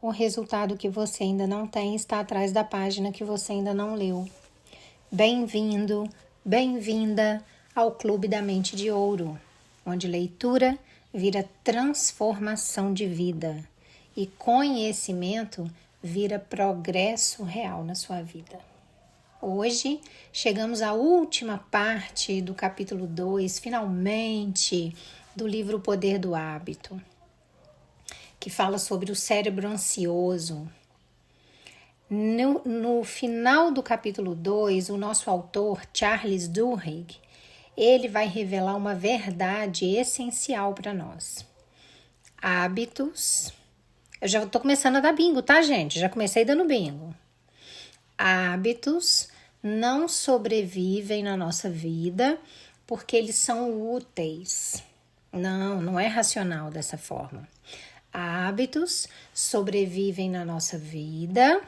O resultado que você ainda não tem está atrás da página que você ainda não leu. Bem-vindo, bem-vinda ao Clube da Mente de Ouro, onde leitura vira transformação de vida e conhecimento vira progresso real na sua vida. Hoje chegamos à última parte do capítulo 2, finalmente, do livro O Poder do Hábito, que fala sobre o cérebro ansioso. No final do capítulo 2, o nosso autor, Charles Duhigg, ele vai revelar uma verdade essencial para nós. Hábitos. Eu já estou começando a dar bingo, tá, gente? Já comecei dando bingo. Hábitos não sobrevivem na nossa vida porque eles são úteis. Não é racional dessa forma. Hábitos sobrevivem na nossa vida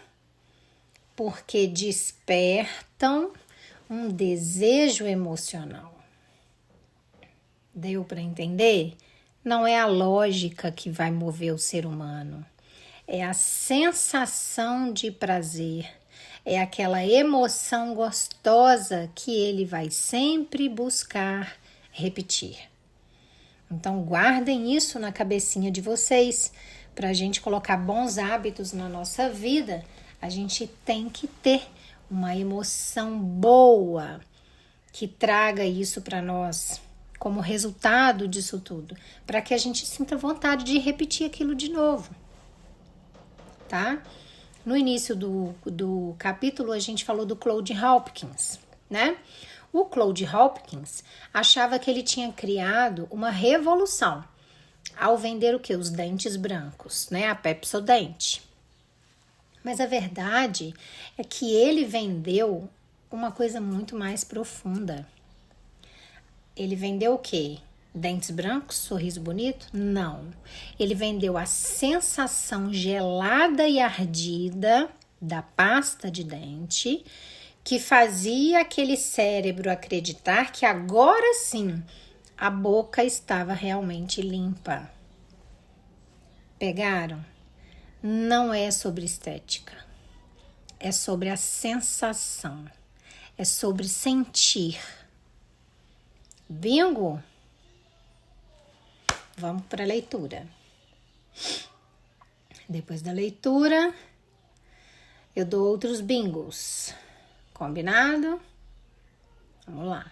porque despertam um desejo emocional. Deu para entender? Não é a lógica que vai mover o ser humano. É a sensação de prazer. É aquela emoção gostosa que ele vai sempre buscar repetir. Então, guardem isso na cabecinha de vocês. Para a gente colocar bons hábitos na nossa vida, a gente tem que ter uma emoção boa que traga isso para nós como resultado disso tudo, para que a gente sinta vontade de repetir aquilo de novo, tá? No início do capítulo, a gente falou do Claude Hopkins, né? O Claude Hopkins achava que ele tinha criado uma revolução ao vender o quê? Os dentes brancos, né? A Pepsodent. Mas a verdade é que ele vendeu uma coisa muito mais profunda. Ele vendeu o quê? Dentes brancos, sorriso bonito? Não. Ele vendeu a sensação gelada e ardida da pasta de dente que fazia aquele cérebro acreditar que agora sim a boca estava realmente limpa. Pegaram? Não é sobre estética. É sobre a sensação. É sobre sentir. Bingo? Vamos para a leitura. Depois da leitura, eu dou outros bingos. Combinado? Vamos lá.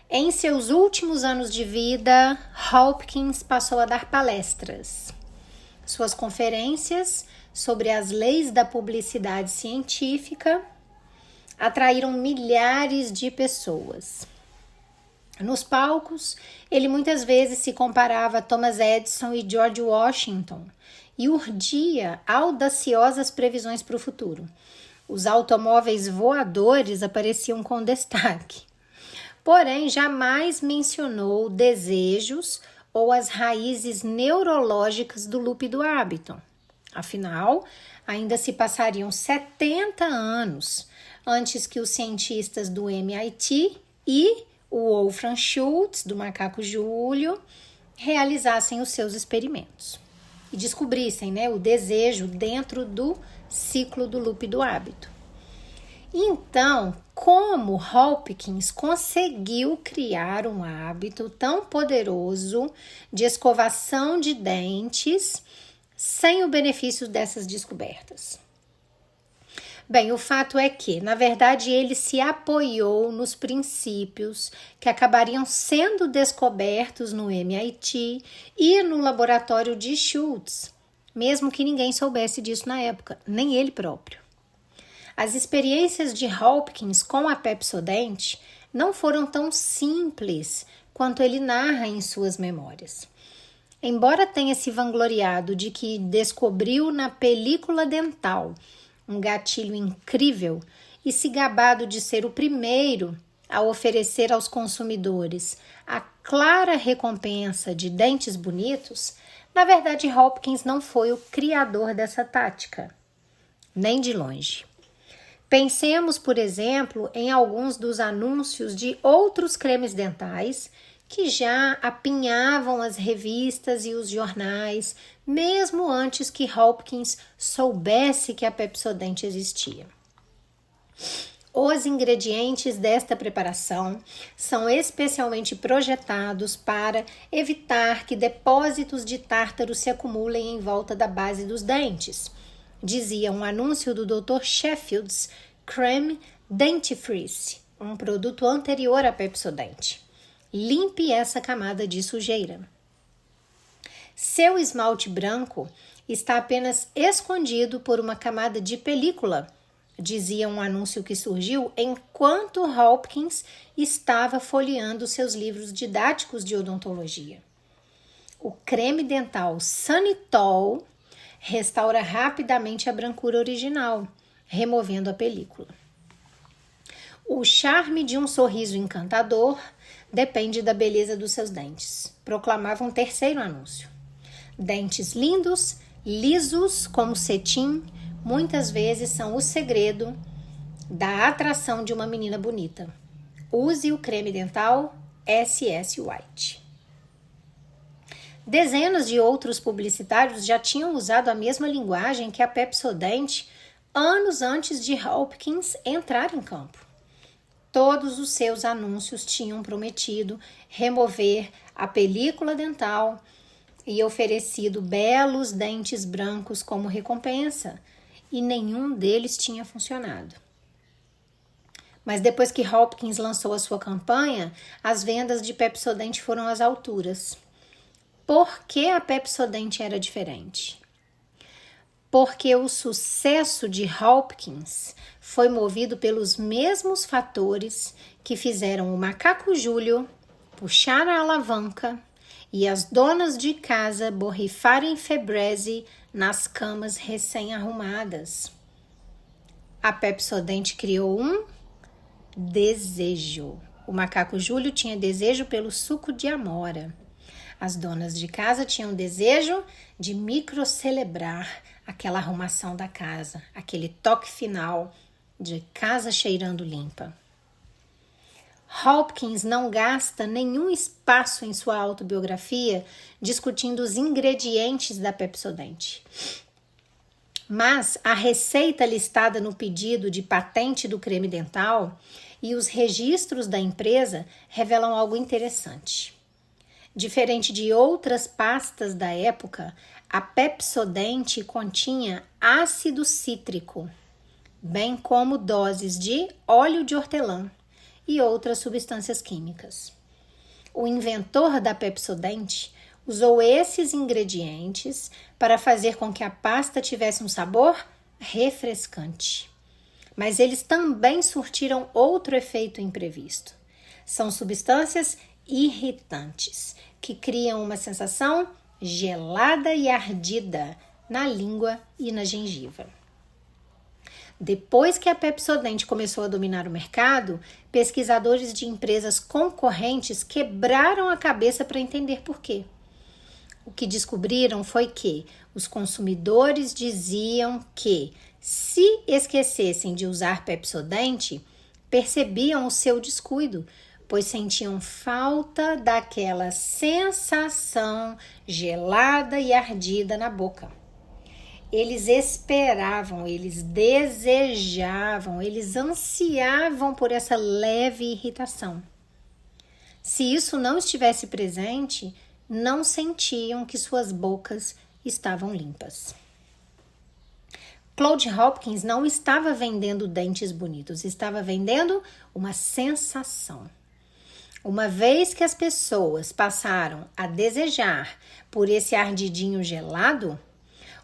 Em seus últimos anos de vida, Hopkins passou a dar palestras. Suas conferências sobre as leis da publicidade científica atraíram milhares de pessoas. Nos palcos, ele muitas vezes se comparava a Thomas Edison e George Washington e urdia audaciosas previsões para o futuro. Os automóveis voadores apareciam com destaque. Porém, jamais mencionou desejos ou as raízes neurológicas do loop do hábito. Afinal, ainda se passariam 70 anos antes que os cientistas do MIT e o Wolfram Schultz, do macaco Júlio, realizassem os seus experimentos e descobrissem, né, o desejo dentro do ciclo do loop do hábito. Então, como Hopkins conseguiu criar um hábito tão poderoso de escovação de dentes sem o benefício dessas descobertas? Bem, o fato é que, na verdade, ele se apoiou nos princípios que acabariam sendo descobertos no MIT e no laboratório de Schultz, mesmo que ninguém soubesse disso na época, nem ele próprio. As experiências de Hopkins com a Pepsodent não foram tão simples quanto ele narra em suas memórias. Embora tenha se vangloriado de que descobriu na película dental um gatilho incrível e se gabado de ser o primeiro a oferecer aos consumidores a clara recompensa de dentes bonitos, na verdade Hopkins não foi o criador dessa tática, nem de longe. Pensemos, por exemplo, em alguns dos anúncios de outros cremes dentais que já apinhavam as revistas e os jornais, mesmo antes que Hopkins soubesse que a Pepsodent existia. Os ingredientes desta preparação são especialmente projetados para evitar que depósitos de tártaro se acumulem em volta da base dos dentes, dizia um anúncio do Dr. Sheffield's Creme Dentifrice, um produto anterior à Pepsodent. Limpe essa camada de sujeira. Seu esmalte branco está apenas escondido por uma camada de película, dizia um anúncio que surgiu enquanto Hopkins estava folheando seus livros didáticos de odontologia. O creme dental Sanitol restaura rapidamente a brancura original, removendo a película. O charme de um sorriso encantador depende da beleza dos seus dentes, proclamava um terceiro anúncio. Dentes lindos, lisos como cetim, muitas vezes são o segredo da atração de uma menina bonita. Use o creme dental SS White. Dezenas de outros publicitários já tinham usado a mesma linguagem que a Pepsodent anos antes de Hopkins entrar em campo. Todos os seus anúncios tinham prometido remover a película dental e oferecido belos dentes brancos como recompensa, e nenhum deles tinha funcionado. Mas depois que Hopkins lançou a sua campanha, as vendas de Pepsodent foram às alturas. Por que a Pepsodent era diferente? Porque o sucesso de Hopkins foi movido pelos mesmos fatores que fizeram o macaco Júlio puxar a alavanca e as donas de casa borrifarem febreze nas camas recém-arrumadas. A Pepsodent criou um desejo. O macaco Júlio tinha desejo pelo suco de amora. As donas de casa tinham desejo de microcelebrar aquela arrumação da casa, aquele toque final de casa cheirando limpa. Hopkins não gasta nenhum espaço em sua autobiografia discutindo os ingredientes da Pepsodent. Mas a receita listada no pedido de patente do creme dental e os registros da empresa revelam algo interessante. Diferente de outras pastas da época, a Pepsodent continha ácido cítrico, bem como doses de óleo de hortelã e outras substâncias químicas. O inventor da Pepsodent usou esses ingredientes para fazer com que a pasta tivesse um sabor refrescante. Mas eles também surtiram outro efeito imprevisto. São substâncias irritantes que criam uma sensação gelada e ardida na língua e na gengiva. Depois que a Pepsodent começou a dominar o mercado, pesquisadores de empresas concorrentes quebraram a cabeça para entender por quê. O que descobriram foi que os consumidores diziam que, se esquecessem de usar Pepsodent, percebiam o seu descuido, pois sentiam falta daquela sensação gelada e ardida na boca. Eles esperavam, eles desejavam, eles ansiavam por essa leve irritação. Se isso não estivesse presente, não sentiam que suas bocas estavam limpas. Claude Hopkins não estava vendendo dentes bonitos, estava vendendo uma sensação. Uma vez que as pessoas passaram a desejar por esse ardidinho gelado,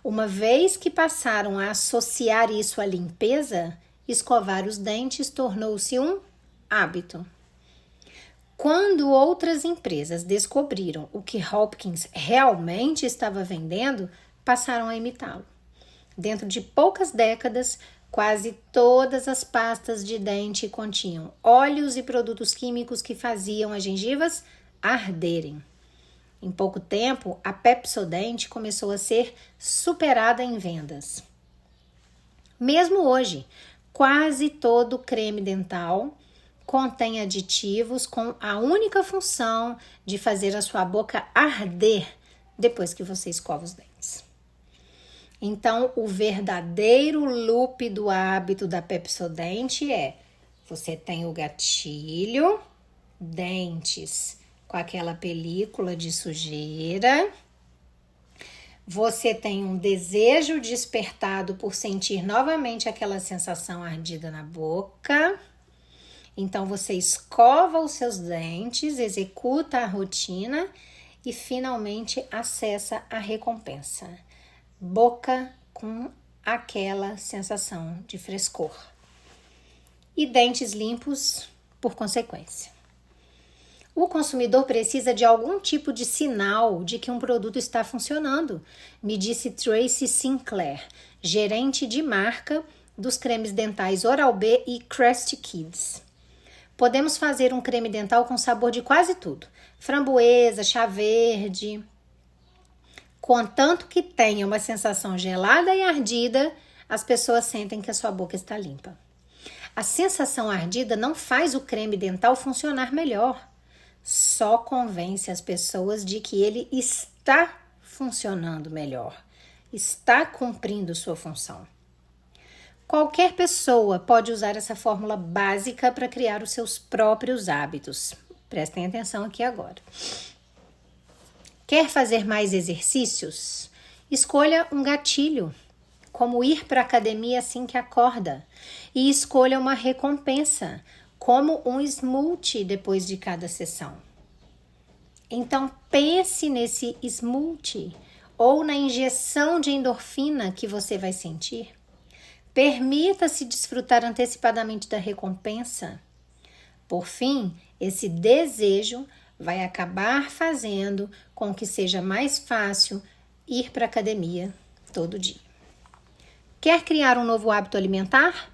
uma vez que passaram a associar isso à limpeza, escovar os dentes tornou-se um hábito. Quando outras empresas descobriram o que Hopkins realmente estava vendendo, passaram a imitá-lo. Dentro de poucas décadas, quase todas as pastas de dente continham óleos e produtos químicos que faziam as gengivas arderem. Em pouco tempo, a Pepsodent começou a ser superada em vendas. Mesmo hoje, quase todo creme dental contém aditivos com a única função de fazer a sua boca arder depois que você escova os dentes. Então, o verdadeiro loop do hábito da Pepsodent é: você tem o gatilho, dentes com aquela película de sujeira, você tem um desejo despertado por sentir novamente aquela sensação ardida na boca. Então, você escova os seus dentes, executa a rotina e finalmente acessa a recompensa. Boca com aquela sensação de frescor. E dentes limpos por consequência. O consumidor precisa de algum tipo de sinal de que um produto está funcionando, me disse Tracy Sinclair, gerente de marca dos cremes dentais Oral-B e Crest Kids. Podemos fazer um creme dental com sabor de quase tudo, framboesa, chá verde. Contanto que tenha uma sensação gelada e ardida, as pessoas sentem que a sua boca está limpa. A sensação ardida não faz o creme dental funcionar melhor. Só convence as pessoas de que ele está funcionando melhor, está cumprindo sua função. Qualquer pessoa pode usar essa fórmula básica para criar os seus próprios hábitos. Prestem atenção aqui agora. Quer fazer mais exercícios? Escolha um gatilho, como ir para a academia assim que acorda, e escolha uma recompensa, como um smoothie depois de cada sessão. Então pense nesse smoothie ou na injeção de endorfina que você vai sentir. Permita-se desfrutar antecipadamente da recompensa. Por fim, esse desejo vai acabar fazendo com que seja mais fácil ir para a academia todo dia. Quer criar um novo hábito alimentar?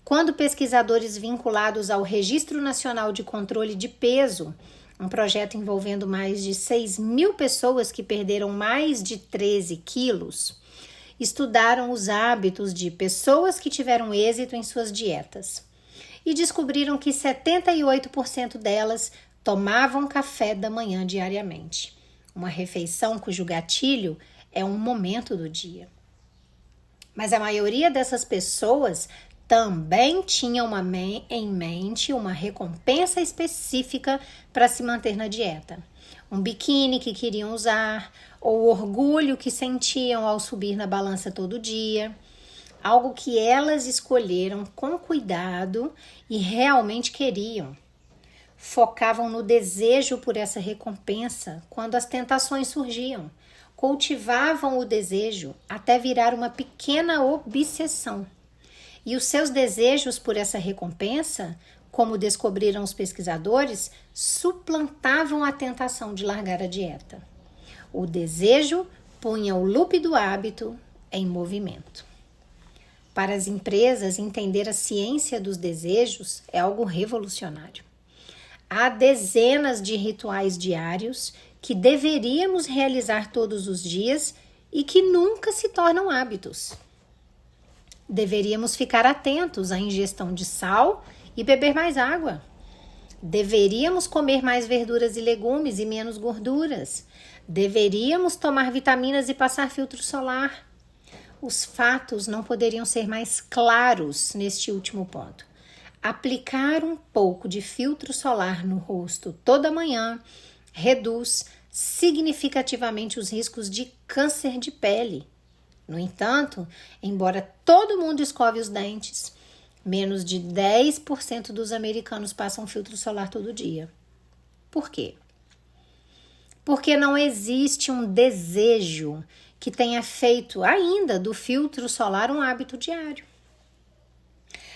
Quando pesquisadores vinculados ao Registro Nacional de Controle de Peso, um projeto envolvendo mais de 6.000 pessoas que perderam mais de 13 quilos, estudaram os hábitos de pessoas que tiveram êxito em suas dietas e descobriram que 78% delas tomavam café da manhã diariamente, uma refeição cujo gatilho é um momento do dia. Mas a maioria dessas pessoas também tinha em mente uma recompensa específica para se manter na dieta. Um biquíni que queriam usar, ou o orgulho que sentiam ao subir na balança todo dia. Algo que elas escolheram com cuidado e realmente queriam. Focavam no desejo por essa recompensa quando as tentações surgiam. Cultivavam o desejo até virar uma pequena obsessão. E os seus desejos por essa recompensa, como descobriram os pesquisadores, suplantavam a tentação de largar a dieta. O desejo punha o loop do hábito em movimento. Para as empresas, entender a ciência dos desejos é algo revolucionário. Há dezenas de rituais diários que deveríamos realizar todos os dias e que nunca se tornam hábitos. Deveríamos ficar atentos à ingestão de sal e beber mais água. Deveríamos comer mais verduras e legumes e menos gorduras. Deveríamos tomar vitaminas e passar filtro solar. Os fatos não poderiam ser mais claros neste último ponto. Aplicar um pouco de filtro solar no rosto toda manhã reduz significativamente os riscos de câncer de pele. No entanto, embora todo mundo escove os dentes, menos de 10% dos americanos passam filtro solar todo dia. Por quê? Porque não existe um desejo que tenha feito ainda do filtro solar um hábito diário.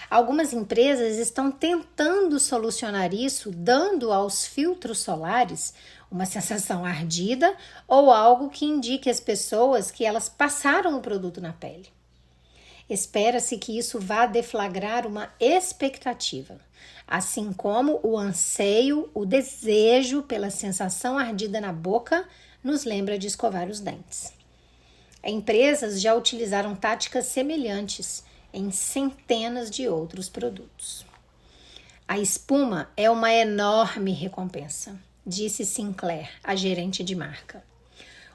Algumas empresas estão tentando solucionar isso, dando aos filtros solares uma sensação ardida ou algo que indique às pessoas que elas passaram o produto na pele. Espera-se que isso vá deflagrar uma expectativa, assim como o anseio, o desejo pela sensação ardida na boca nos lembra de escovar os dentes. Empresas já utilizaram táticas semelhantes em centenas de outros produtos. A espuma é uma enorme recompensa, disse Sinclair, a gerente de marca.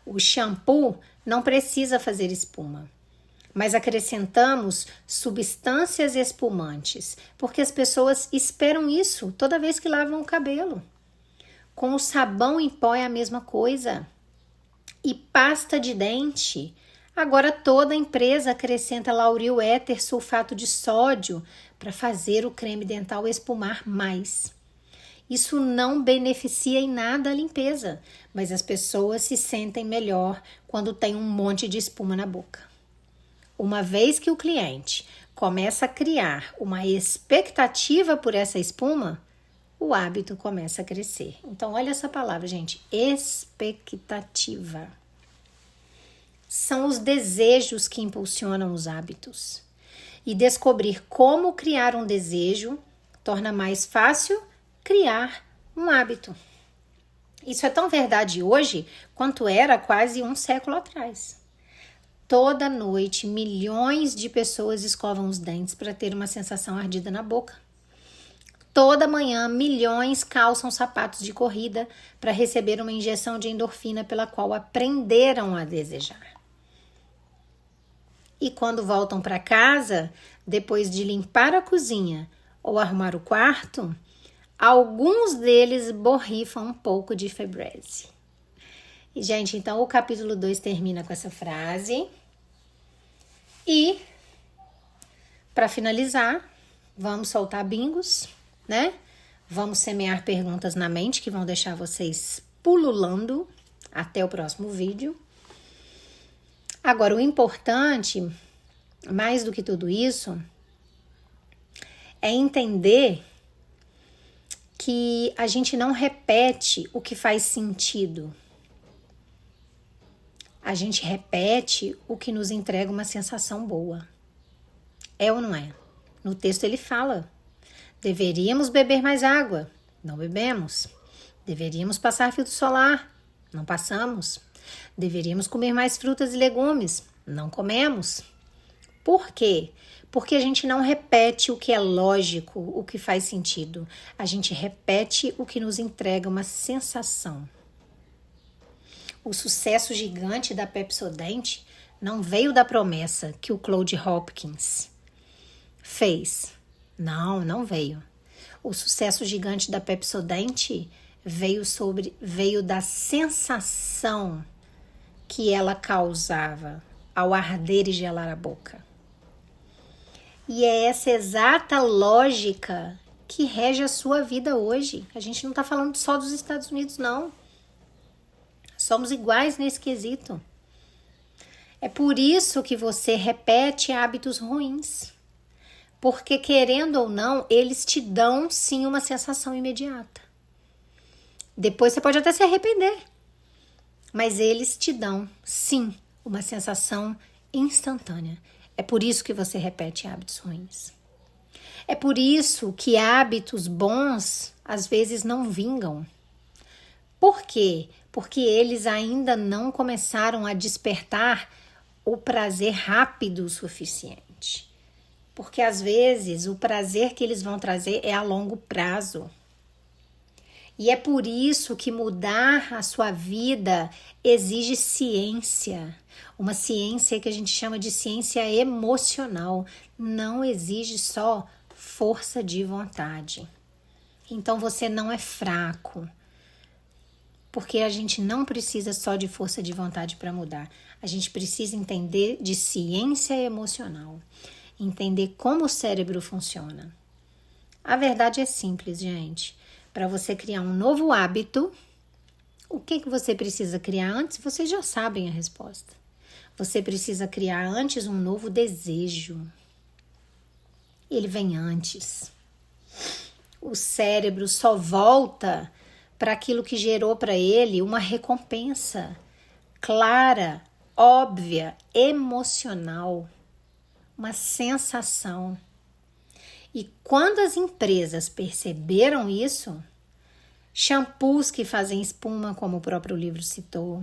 O shampoo não precisa fazer espuma, mas acrescentamos substâncias espumantes, porque as pessoas esperam isso toda vez que lavam o cabelo. Com o sabão em pó é a mesma coisa. E pasta de dente. Agora toda empresa acrescenta lauril éter sulfato de sódio para fazer o creme dental espumar mais. Isso não beneficia em nada a limpeza, mas as pessoas se sentem melhor quando tem um monte de espuma na boca. Uma vez que o cliente começa a criar uma expectativa por essa espuma, o hábito começa a crescer. Então, olha essa palavra, gente, expectativa. São os desejos que impulsionam os hábitos. E descobrir como criar um desejo torna mais fácil criar um hábito. Isso é tão verdade hoje quanto era quase um século atrás. Toda noite, milhões de pessoas escovam os dentes para ter uma sensação ardida na boca. Toda manhã, milhões calçam sapatos de corrida para receber uma injeção de endorfina pela qual aprenderam a desejar. E quando voltam para casa, depois de limpar a cozinha ou arrumar o quarto, alguns deles borrifam um pouco de Febreze. E, gente, então o capítulo 2 termina com essa frase. E, para finalizar, vamos soltar bingos, né? Vamos semear perguntas na mente que vão deixar vocês pululando até o próximo vídeo. Agora, o importante, mais do que tudo isso, é entender que a gente não repete o que faz sentido. A gente repete o que nos entrega uma sensação boa. É ou não é? No texto ele fala: deveríamos beber mais água, não bebemos. Deveríamos passar filtro solar, não passamos. Deveríamos comer mais frutas e legumes, não comemos. Por quê? Porque a gente não repete o que é lógico, o que faz sentido. A gente repete o que nos entrega uma sensação. O sucesso gigante da Pepsodent não veio da promessa que o Claude Hopkins fez. Não veio. O sucesso gigante da Pepsodent veio da sensação que ela causava ao arder e gelar a boca. E é essa exata lógica que rege a sua vida hoje. A gente não está falando só dos Estados Unidos, não. Somos iguais nesse quesito. É por isso que você repete hábitos ruins. Porque, querendo ou não, eles te dão, sim, uma sensação imediata. Depois você pode até se arrepender. Mas eles te dão, sim, uma sensação instantânea. É por isso que você repete hábitos ruins. É por isso que hábitos bons, às vezes, não vingam. Por quê? Porque eles ainda não começaram a despertar o prazer rápido o suficiente. Porque, às vezes, o prazer que eles vão trazer é a longo prazo. E é por isso que mudar a sua vida exige ciência. Uma ciência que a gente chama de ciência emocional. Não exige só força de vontade. Então você não é fraco. Porque a gente não precisa só de força de vontade para mudar. A gente precisa entender de ciência emocional. Entender como o cérebro funciona. A verdade é simples, gente. Para você criar um novo hábito, o que você precisa criar antes? Vocês já sabem a resposta. Você precisa criar antes um novo desejo. Ele vem antes. O cérebro só volta para aquilo que gerou para ele uma recompensa clara, óbvia, emocional, uma sensação. E quando as empresas perceberam isso, shampoos que fazem espuma, como o próprio livro citou,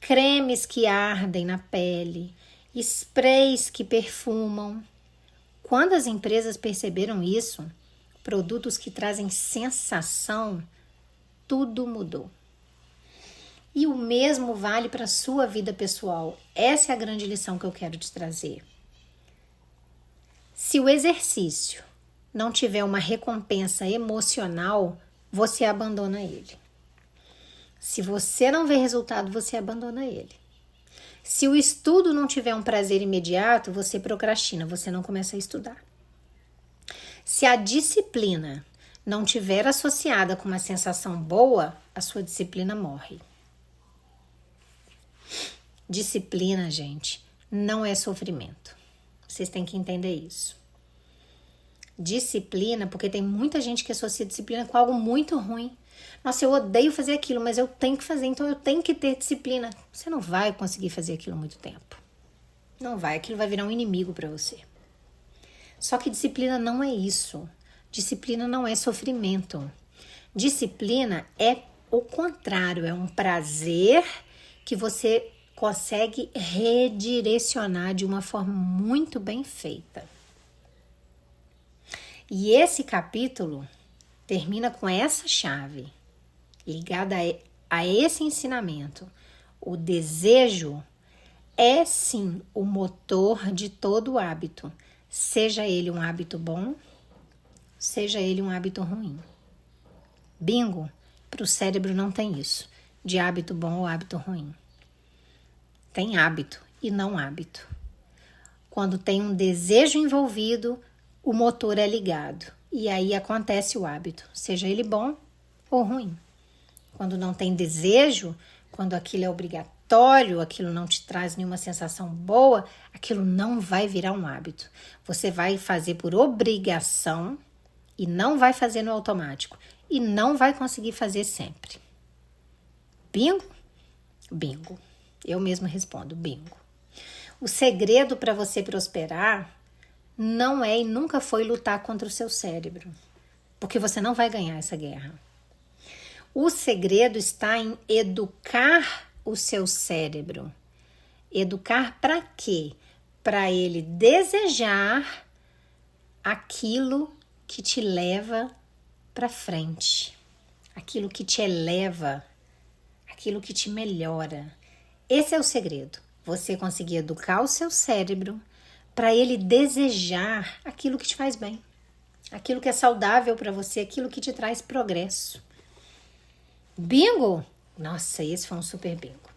cremes que ardem na pele, sprays que perfumam. Quando as empresas perceberam isso, produtos que trazem sensação, tudo mudou. E o mesmo vale para a sua vida pessoal. Essa é a grande lição que eu quero te trazer. Se o exercício não tiver uma recompensa emocional, você abandona ele. Se você não vê resultado, você abandona ele. Se o estudo não tiver um prazer imediato, você procrastina, você não começa a estudar. Se a disciplina não tiver associada com uma sensação boa, a sua disciplina morre. Disciplina, gente, não é sofrimento. Vocês têm que entender isso. Disciplina, porque tem muita gente que associa disciplina com algo muito ruim. Nossa, eu odeio fazer aquilo, mas eu tenho que fazer, então eu tenho que ter disciplina. Você não vai conseguir fazer aquilo muito tempo. Não vai, aquilo vai virar um inimigo para você. Só que disciplina não é isso. Disciplina não é sofrimento. Disciplina é o contrário, é um prazer que você consegue redirecionar de uma forma muito bem feita. E esse capítulo termina com essa chave, ligada a esse ensinamento. O desejo é sim o motor de todo hábito, seja ele um hábito bom, seja ele um hábito ruim. Bingo, para o cérebro não tem isso, de hábito bom ou hábito ruim. Tem hábito e não hábito. Quando tem um desejo envolvido, o motor é ligado. E aí acontece o hábito, seja ele bom ou ruim. Quando não tem desejo, quando aquilo é obrigatório, aquilo não te traz nenhuma sensação boa, aquilo não vai virar um hábito. Você vai fazer por obrigação e não vai fazer no automático. E não vai conseguir fazer sempre. Bingo? Bingo. Eu mesma respondo, bingo. O segredo para você prosperar não é e nunca foi lutar contra o seu cérebro, porque você não vai ganhar essa guerra. O segredo está em educar o seu cérebro. Educar para quê? Para ele desejar aquilo que te leva para frente, aquilo que te eleva, aquilo que te melhora. Esse é o segredo, você conseguir educar o seu cérebro para ele desejar aquilo que te faz bem, aquilo que é saudável para você, aquilo que te traz progresso. Bingo? Nossa, esse foi um super bingo.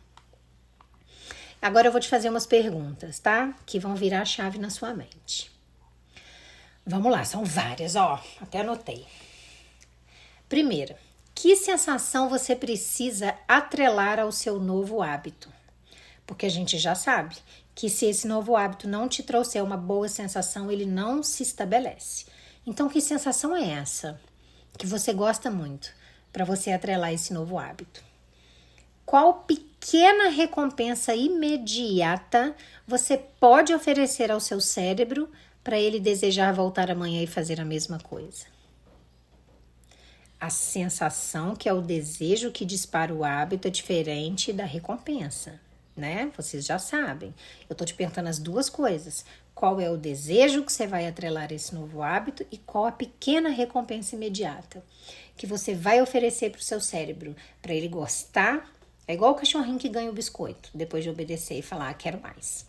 Agora eu vou te fazer umas perguntas, tá? Que vão virar a chave na sua mente. Vamos lá, são várias, ó, até anotei. Primeira, que sensação você precisa atrelar ao seu novo hábito? Porque a gente já sabe que se esse novo hábito não te trouxer uma boa sensação, ele não se estabelece. Então, que sensação é essa que você gosta muito para você atrelar esse novo hábito? Qual pequena recompensa imediata você pode oferecer ao seu cérebro para ele desejar voltar amanhã e fazer a mesma coisa? A sensação, que é o desejo que dispara o hábito, é diferente da recompensa, né? Vocês já sabem. Eu tô te perguntando as duas coisas. Qual é o desejo que você vai atrelar a esse novo hábito e qual a pequena recompensa imediata que você vai oferecer para o seu cérebro, para ele gostar. É igual o cachorrinho que ganha o biscoito, depois de obedecer e falar, quero mais.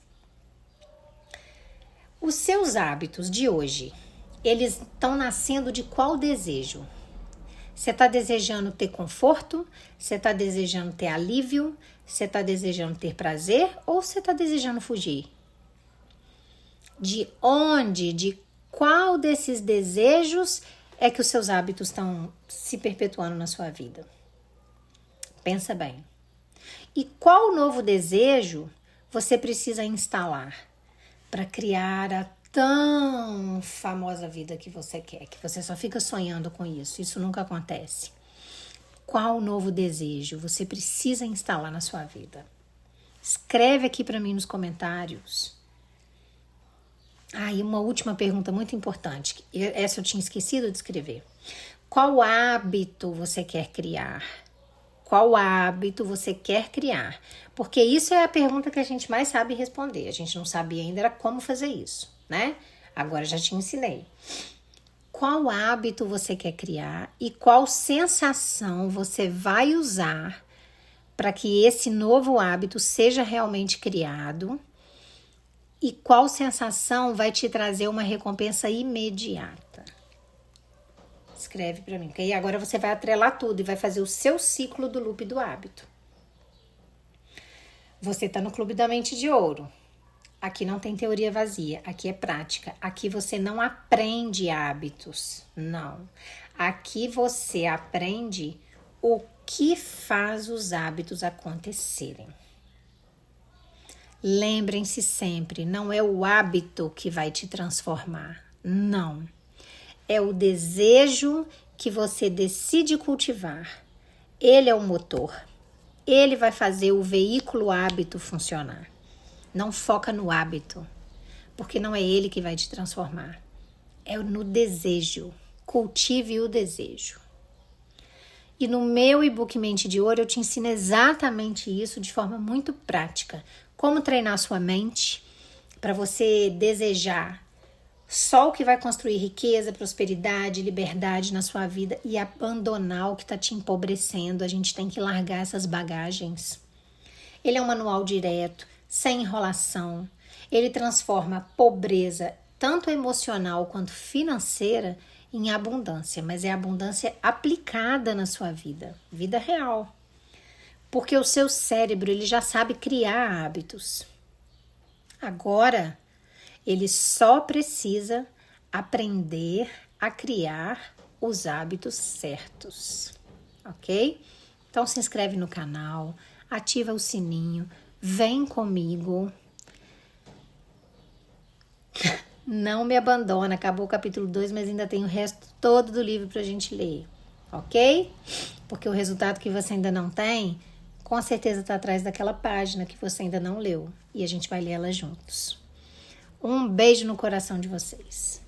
Os seus hábitos de hoje, eles estão nascendo de qual desejo? Você está desejando ter conforto? Você está desejando ter alívio? Você está desejando ter prazer? Ou você está desejando fugir? De onde, de qual desses desejos é que os seus hábitos estão se perpetuando na sua vida? Pensa bem. E qual novo desejo você precisa instalar para criar a tão famosa vida que você quer, que você só fica sonhando com isso, isso nunca acontece? Qual novo desejo você precisa instalar na sua vida? Escreve aqui para mim nos comentários. E uma última pergunta muito importante, essa eu tinha esquecido de escrever. Qual hábito você quer criar? Qual hábito você quer criar? Porque isso é a pergunta que a gente mais sabe responder. A gente não sabia ainda era como fazer isso, né? Agora já te ensinei. qual hábito você quer criar e qual sensação você vai usar para que esse novo hábito seja realmente criado e qual sensação vai te trazer uma recompensa imediata. Escreve para mim, porque aí agora você vai atrelar tudo e vai fazer o seu ciclo do loop do hábito. Você está no Clube da Mente de Ouro. Aqui não tem teoria vazia, aqui é prática. Aqui você não aprende hábitos, não. Aqui você aprende o que faz os hábitos acontecerem. Lembrem-se sempre, não é o hábito que vai te transformar, não. É o desejo que você decide cultivar. Ele é o motor. Ele vai fazer o veículo hábito funcionar. Não foca no hábito, porque não é ele que vai te transformar. É no desejo. Cultive o desejo. E no meu e-book Mente de Ouro eu te ensino exatamente isso de forma muito prática. Como treinar sua mente para você desejar só o que vai construir riqueza, prosperidade, liberdade na sua vida e abandonar o que está te empobrecendo. A gente tem que largar essas bagagens. Ele é um manual direto, sem enrolação. Ele transforma a pobreza, tanto emocional quanto financeira, em abundância. Mas é abundância aplicada na sua vida, vida real. Porque o seu cérebro ele já sabe criar hábitos. Agora, ele só precisa aprender a criar os hábitos certos, ok? Então se inscreve no canal, ativa o sininho, vem comigo. Não me abandona, acabou o capítulo 2, mas ainda tem o resto todo do livro pra gente ler, ok? Porque o resultado que você ainda não tem, com certeza tá atrás daquela página que você ainda não leu. E a gente vai ler ela juntos. Um beijo no coração de vocês.